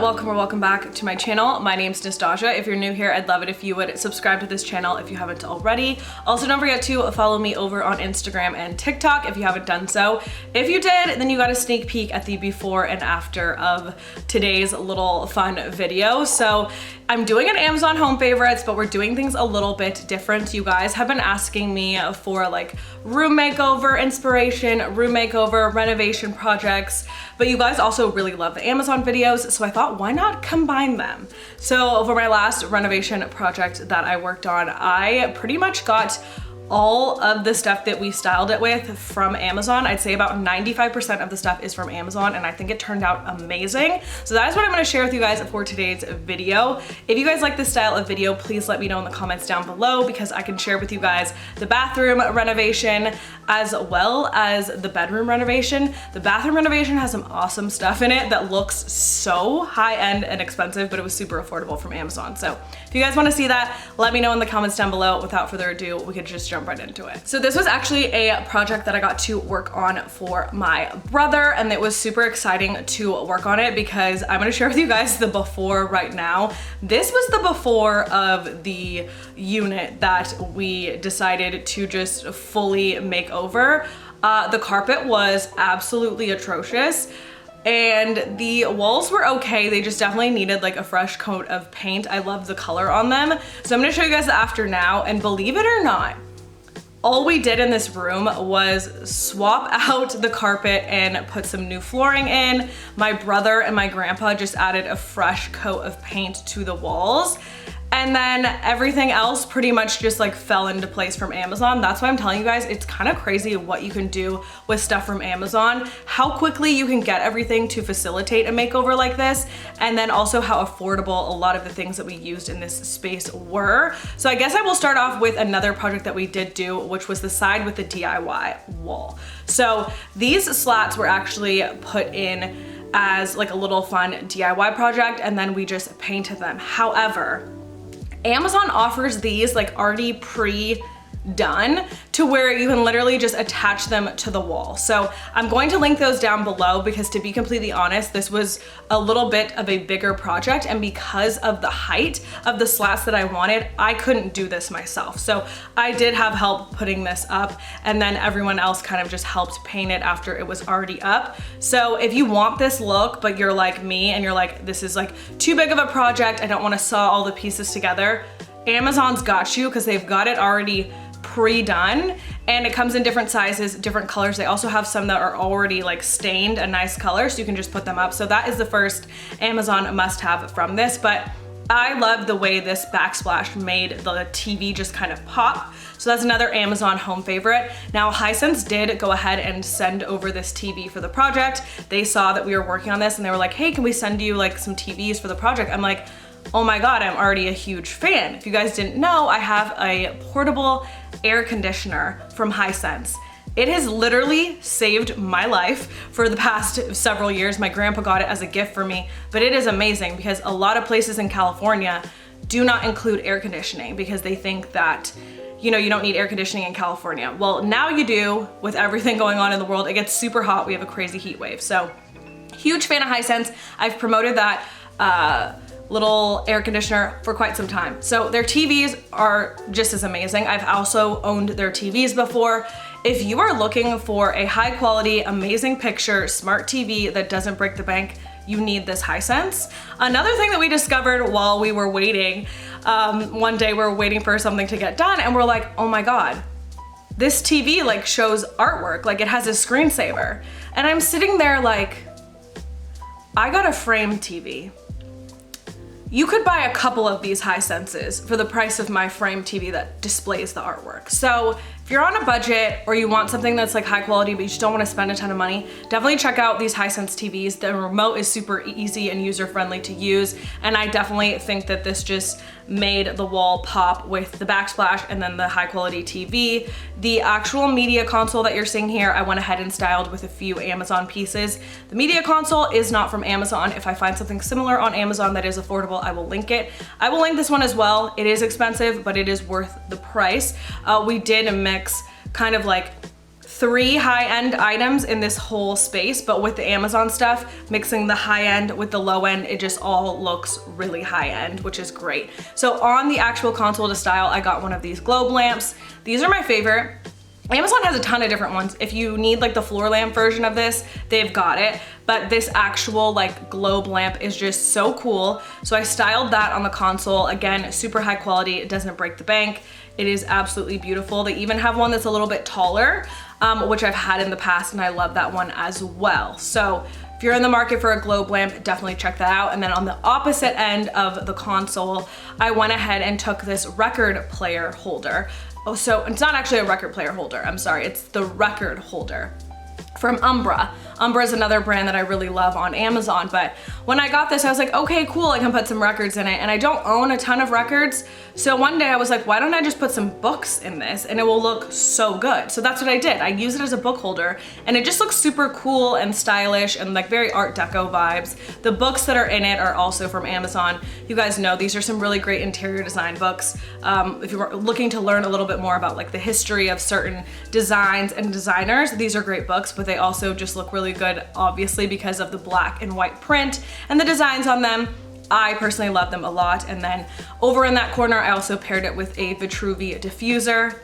welcome or welcome back to my channel. My name's Nastazsa. If you're new here, I'd love it if you would subscribe to this channel if you haven't already. Also, don't forget to follow me over on Instagram and TikTok if you haven't done so. If you did, then you got a sneak peek at the before and after of today's little fun video. So I'm doing an Amazon home favorites, but we're doing things a little bit different. You guys have been asking me for like room makeover inspiration, room makeover renovation projects, but you guys also really love the Amazon videos, so I thought, why not combine them? So for my last renovation project that I worked on, I pretty much got all of the stuff that we styled it with from Amazon. I'd say about 95% of the stuff is from Amazon, and I think it turned out amazing. So that is what I'm gonna share with you guys for today's video. If you guys like this style of video, please let me know in the comments down below, because I can share with you guys the bathroom renovation as well as the bedroom renovation. The bathroom renovation has some awesome stuff in it that looks so high-end and expensive, but it was super affordable from Amazon. So if you guys wanna see that, let me know in the comments down below. Without further ado, we could just jump right into it. So this was actually a project that I got to work on for my brother, and it was super exciting to work on it because I'm gonna share with you guys the before right now. This was the before of the unit that we decided to just fully make over. The carpet was absolutely atrocious, and the walls were okay. They just definitely needed like a fresh coat of paint. I love the color on them. So I'm gonna show you guys the after now, and believe it or not, all we did in this room was swap out the carpet and put some new flooring in. My brother and my grandpa just added a fresh coat of paint to the walls. And then everything else pretty much just like fell into place from Amazon. That's why I'm telling you guys, it's kind of crazy what you can do with stuff from Amazon, how quickly you can get everything to facilitate a makeover like this, and then also how affordable a lot of the things that we used in this space were. So I guess I will start off with another project that we did do, which was the side with the DIY wall. So these slats were actually put in as like a little fun DIY project, and then we just painted them. However, Amazon offers these like already pre-done to where you can literally just attach them to the wall. So I'm going to link those down below because, to be completely honest, this was a little bit of a bigger project, and because of the height of the slats that I wanted, I couldn't do this myself. So I did have help putting this up, and then everyone else kind of just helped paint it after it was already up. So if you want this look, but you're like me and you're like, this is like too big of a project, I don't want to saw all the pieces together, Amazon's got you, because they've got it already pre-done, and it comes in different sizes, different colors. They also have some that are already like stained a nice color, so you can just put them up. So that is the first Amazon must-have from this, but I love the way this backsplash made the TV just kind of pop. So that's another Amazon home favorite. Now, Hisense did go ahead and send over this TV for the project. They saw that we were working on this and they were like, hey, can we send you like some TVs for the project? I'm like, oh my God, I'm already a huge fan. If you guys didn't know, I have a portable air conditioner from Hisense. It has literally saved my life for the past several years. My grandpa got it as a gift for me, but it is amazing because a lot of places in California do not include air conditioning because they think that, you know, you don't need air conditioning in California. Well, now you do. With everything going on in the world, it gets super hot. We have a crazy heat wave. So huge fan of Hisense. I've promoted that little air conditioner for quite some time. So their TVs are just as amazing. I've also owned their TVs before. If you are looking for a high quality, amazing picture, smart TV that doesn't break the bank, you need this Hisense. Another thing that we discovered while we were waiting, one day we were waiting for something to get done, and we're like, oh my God, this TV like shows artwork, like it has a screensaver. And I'm sitting there like, I got a framed TV. You could buy a couple of these Hisenses for the price of my frame TV that displays the artwork. So if you're on a budget or you want something that's like high quality but you just don't want to spend a ton of money, definitely check out these Hisense TVs. The remote is super easy and user friendly to use, and I definitely think that this just made the wall pop with the backsplash and then the high quality TV. The actual media console that you're seeing here, I went ahead and styled with a few Amazon pieces. The media console is not from Amazon. If I find something similar on Amazon that is affordable, I will link it. I will link this one as well. It is expensive, but it is worth the price. We did mix kind of like 3 high-end items in this whole space, but with the Amazon stuff, mixing the high-end with the low-end, it just all looks really high-end, which is great. So on the actual console to style, I got one of these globe lamps. These are my favorite. Amazon has a ton of different ones. If you need like the floor lamp version of this, they've got it. But this actual like globe lamp is just so cool. So I styled that on the console. Again, super high quality. It doesn't break the bank. It is absolutely beautiful. They even have one that's a little bit taller, which I've had in the past, and I love that one as well. So if you're in the market for a globe lamp, definitely check that out. And then on the opposite end of the console, I went ahead and took this record player holder. Oh, so it's not actually a record player holder, I'm sorry, it's the record holder from Umbra. Umbra is another brand that I really love on Amazon, but when I got this, I was like, okay, cool, I can put some records in it, and I don't own a ton of records, so one day I was like, why don't I just put some books in this, and it will look so good. So that's what I did. I use it as a book holder, and it just looks super cool and stylish and like very Art Deco vibes. The books that are in it are also from Amazon. You guys know these are some really great interior design books. If you're looking to learn a little bit more about like the history of certain designs and designers, these are great books, but they also just look really good, obviously, because of the black and white print and the designs on them. I personally love them a lot. And then over in that corner, I also paired it with a Vitruvi diffuser.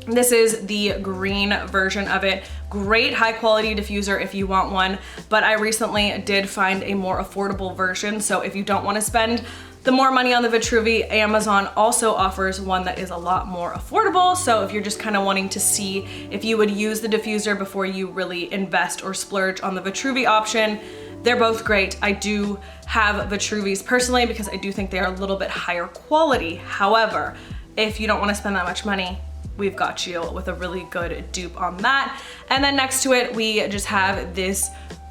This is the green version of it. Great high quality diffuser if you want one, but I recently did find a more affordable version. So if you don't want to spend the more money on the Vitruvi, Amazon also offers one that is a lot more affordable. So if you're just kind of wanting to see if you would use the diffuser before you really invest or splurge on the Vitruvi option, they're both great. I do have Vitruvis personally because I do think they are a little bit higher quality. However, if you don't want to spend that much money, we've got you with a really good dupe on that. And then next to it, we just have this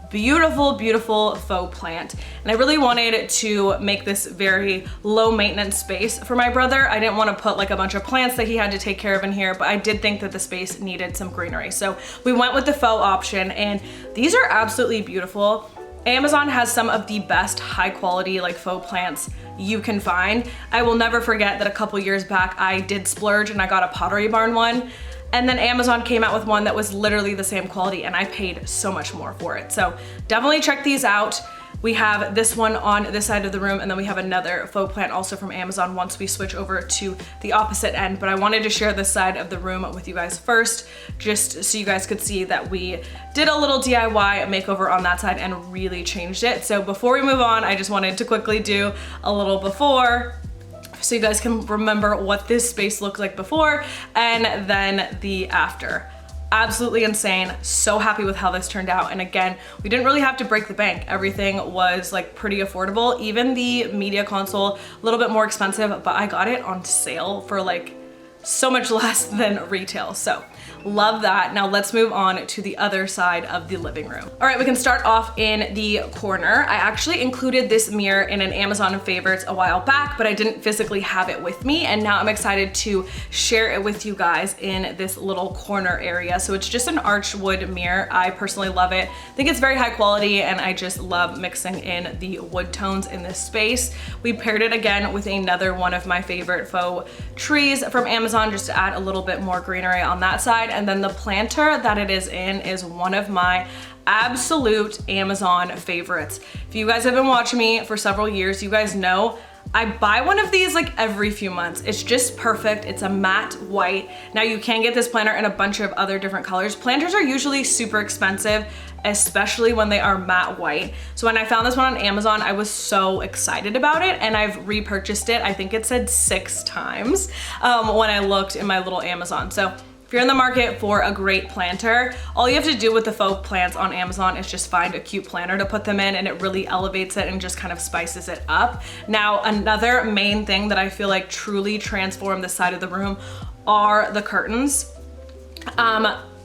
beautiful, beautiful faux plant. And I really wanted to make this very low maintenance space for my brother. I didn't want to put like a bunch of plants that he had to take care of in here, but I did think that the space needed some greenery. So we went with the faux option, and these are absolutely beautiful. Amazon has some of the best high quality like faux plants you can find. I will never forget that a couple years back I did splurge and I got a Pottery Barn one, and then Amazon came out with one that was literally the same quality, and I paid so much more for it. So definitely check these out. We have this one on this side of the room, and then we have another faux plant also from Amazon once we switch over to the opposite end. But I wanted to share this side of the room with you guys first, just so you guys could see that we did a little DIY makeover on that side and really changed it. So before we move on, I just wanted to quickly do a little before, so you guys can remember what this space looked like before, and then the after. Absolutely insane. So happy with how this turned out. And again, we didn't really have to break the bank. Everything was like pretty affordable. Even the media console, a little bit more expensive, but I got it on sale for like so much less than retail. So love that. Now let's move on to the other side of the living room. All right, we can start off in the corner. I actually included this mirror in an Amazon favorites a while back, but I didn't physically have it with me. And now I'm excited to share it with you guys in this little corner area. So it's just an arched wood mirror. I personally love it. I think it's very high quality, and I just love mixing in the wood tones in this space. We paired it again with another one of my favorite faux trees from Amazon, just to add a little bit more greenery on that side. And then the planter that it is in is one of my absolute Amazon favorites. If you guys have been watching me for several years, you guys know I buy one of these like every few months. It's just perfect. It's a matte white. Now you can get this planter in a bunch of other different colors. Planters are usually super expensive, especially when they are matte white. So when I found this one on Amazon, I was so excited about it, and I've repurchased it. I think it said 6 times when I looked in my little Amazon. So if you're in the market for a great planter, all you have to do with the faux plants on Amazon is just find a cute planter to put them in, and it really elevates it and just kind of spices it up. Now, another main thing that I feel like truly transformed this side of the room are the curtains.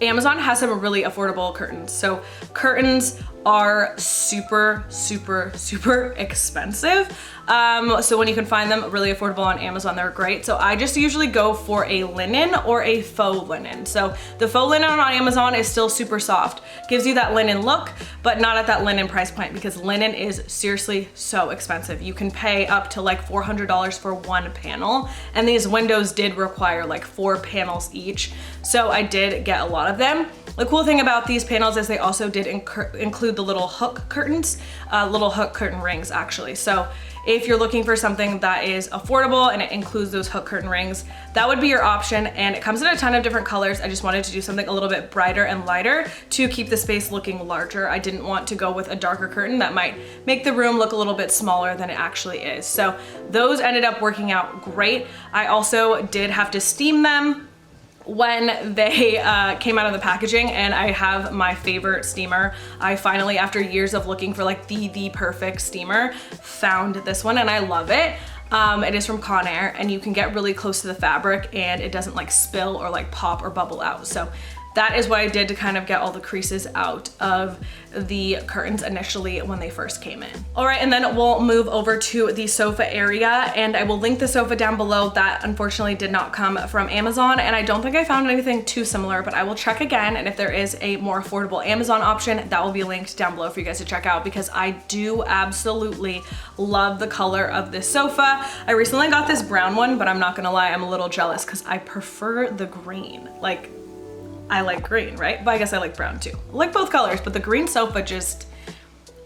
Amazon has some really affordable curtains. So curtains are super, super, super expensive. So when you can find them really affordable on Amazon, they're great. So I just usually go for a linen or a faux linen. So the faux linen on Amazon is still super soft. Gives you that linen look, but not at that linen price point, because linen is seriously so expensive. You can pay up to like $400 for one panel, and these windows did require like 4 panels each. So I did get a lot of them. The cool thing about these panels is they also did include the little hook curtains, little hook curtain rings actually. So if you're looking for something that is affordable and it includes those hook curtain rings, that would be your option. And it comes in a ton of different colors. I just wanted to do something a little bit brighter and lighter to keep the space looking larger. I didn't want to go with a darker curtain that might make the room look a little bit smaller than it actually is. So those ended up working out great. I also did have to steam them when they came out of the packaging, and I have my favorite steamer. I finally, after years of looking for like the perfect steamer, found this one and I love it. It is from Conair, and you can get really close to the fabric and it doesn't like spill or like pop or bubble out. So that is what I did to kind of get all the creases out of the curtains initially when they first came in. All right, and then we'll move over to the sofa area, and I will link the sofa down below. That unfortunately did not come from Amazon, and I don't think I found anything too similar, but I will check again, and if there is a more affordable Amazon option, that will be linked down below for you guys to check out, because I do absolutely love the color of this sofa. I recently got this brown one, but I'm not gonna lie, I'm a little jealous because I prefer the green. Like, I like green, right? But I guess I like brown too. I like both colors, but the green sofa just,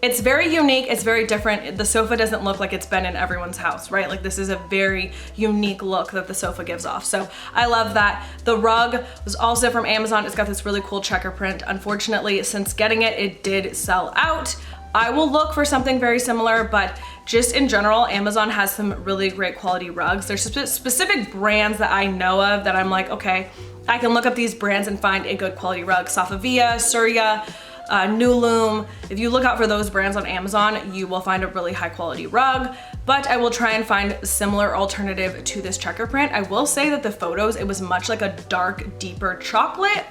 it's very unique, it's very different. The sofa doesn't look like it's been in everyone's house, right? Like this is a very unique look that the sofa gives off. So I love that. The rug was also from Amazon. It's got this really cool checker print. Unfortunately, since getting it, it did sell out. I will look for something very similar, but just in general, Amazon has some really great quality rugs. There's specific brands that I know of that I'm like, okay, I can look up these brands and find a good quality rug. Safavia, Surya, Nulum. If you look out for those brands on Amazon, you will find a really high quality rug, but I will try and find a similar alternative to this checker print. I will say that the photos, it was much like a dark, deeper chocolate.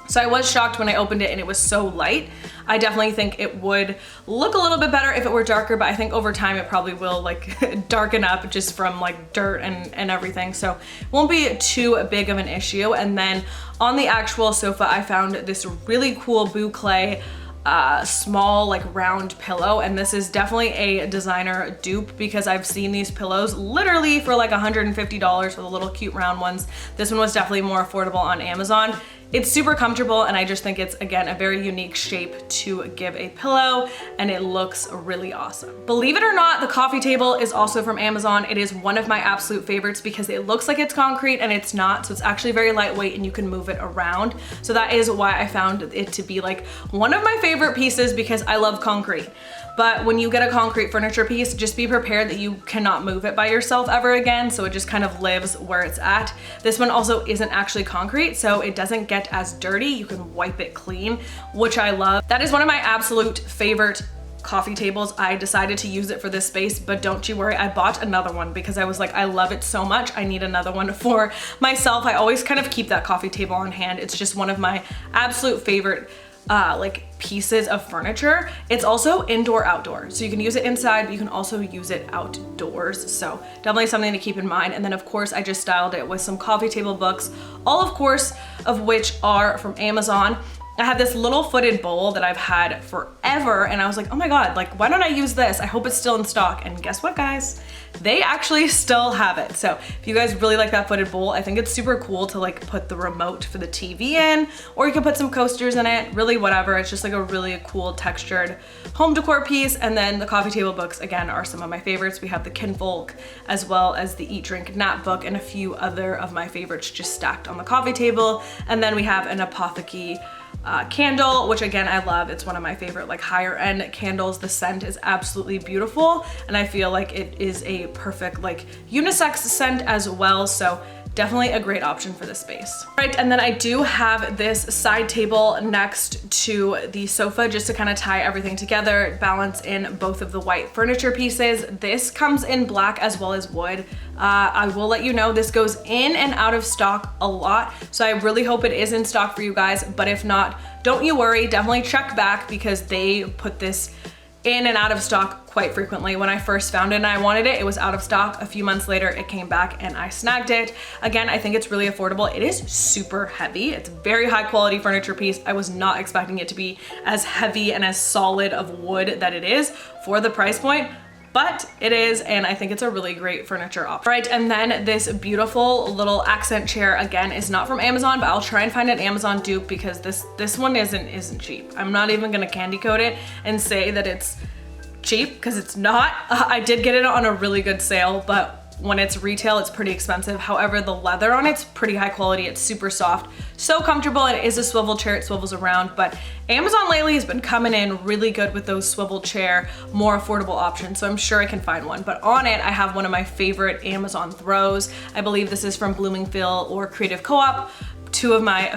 So I was shocked when I opened it and it was so light. I definitely think it would look a little bit better if it were darker, but I think over time it probably will like darken up just from like dirt and everything. So it won't be too big of an issue. And then on the actual sofa, I found this really cool boucle small like round pillow, and this is definitely a designer dupe because I've seen these pillows literally for like $150 for the little cute round ones. This one was definitely more affordable on Amazon. It's super comfortable, and I just think it's, again, a very unique shape to give a pillow, and it looks really awesome. Believe it or not, the coffee table is also from Amazon. It is one of my absolute favorites because it looks like it's concrete and it's not, so it's actually very lightweight and you can move it around. So that is why I found it to be like one of my favorite pieces because I love concrete. But when you get a concrete furniture piece, just be prepared that you cannot move it by yourself ever again, so it just kind of lives where it's at. This one also isn't actually concrete, so it doesn't get as dirty. You can wipe it clean, which I love. That is one of my absolute favorite coffee tables. I decided to use it for this space, but don't you worry, I bought another one because I was like, I love it so much, I need another one for myself. I always kind of keep that coffee table on hand. It's just one of my absolute favorite like pieces of furniture. It's also indoor outdoor, so you can use it inside, but you can also use it outdoors, so definitely something to keep in mind. And then of course I just styled it with some coffee table books, all of course of which are from Amazon. I have this little footed bowl that I've had forever, and I was like, oh my god, like why don't I use this? I hope it's still in stock. And guess what, guys? They actually still have it. So if you guys really like that footed bowl, I think it's super cool to like put the remote for the TV in, or you can put some coasters in it, really whatever. It's just like a really cool textured home decor piece. And then the coffee table books, again, are some of my favorites. We have the Kinfolk, as well as the Eat, Drink, Nap book, and a few other of my favorites just stacked on the coffee table. And then we have an Apotheke candle, which again I love. It's one of my favorite like higher end candles. The scent is absolutely beautiful, and I feel like it is a perfect like unisex scent as well, so definitely a great option for this space. Right, and then I do have this side table next to the sofa just to kind of tie everything together, balance in both of the white furniture pieces. This comes in black as well as wood. I will let you know this goes in and out of stock a lot, so I really hope it is in stock for you guys, but if not, don't you worry, definitely check back because they put this in and out of stock quite frequently. When I first found it and I wanted it, it was out of stock. A few months later, it came back and I snagged it. Again, I think it's really affordable. It is super heavy. It's a very high quality furniture piece. I was not expecting it to be as heavy and as solid of wood that it is for the price point, but it is, and I think it's a really great furniture option. All right, and then this beautiful little accent chair, again, is not from Amazon, but I'll try and find an Amazon dupe because this one isn't cheap. I'm not even gonna candy coat it and say that it's cheap because it's not. I did get it on a really good sale, but when it's retail, it's pretty expensive. However, the leather on it's pretty high quality. It's super soft, so comfortable. It is a swivel chair, it swivels around, but Amazon lately has been coming in really good with those swivel chair, more affordable options, so I'm sure I can find one. But on it, I have one of my favorite Amazon throws. I believe this is from Bloomingfield or Creative Co-op. Two of my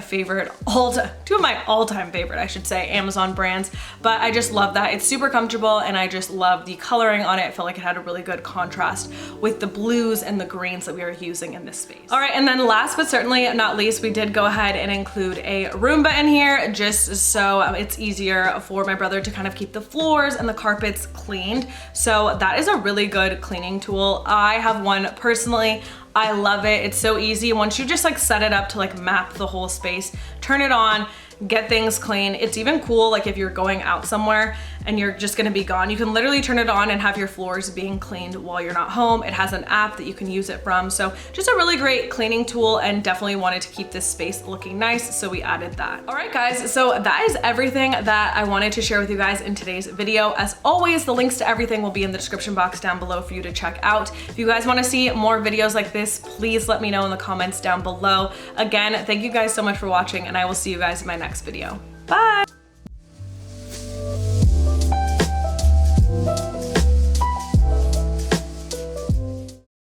all-time favorite, I should say, Amazon brands, but I just love that. It's super comfortable and I just love the coloring on it. I felt like it had a really good contrast with the blues and the greens that we are using in this space. All right, and then last but certainly not least, we did go ahead and include a Roomba in here just so it's easier for my brother to kind of keep the floors and the carpets cleaned. So that is a really good cleaning tool. I have one personally. I love it. It's so easy. Once you just like set it up to like map the whole space, turn it on, get things clean. It's even cool like if you're going out somewhere and you're just gonna be gone, you can literally turn it on and have your floors being cleaned while you're not home. It has an app that you can use it from. So just a really great cleaning tool, and definitely wanted to keep this space looking nice, so we added that. All right guys, so that is everything that I wanted to share with you guys in today's video. As always, the links to everything will be in the description box down below for you to check out. If you guys wanna see more videos like this, please let me know in the comments down below. Again, thank you guys so much for watching, and I will see you guys in my next video. Bye!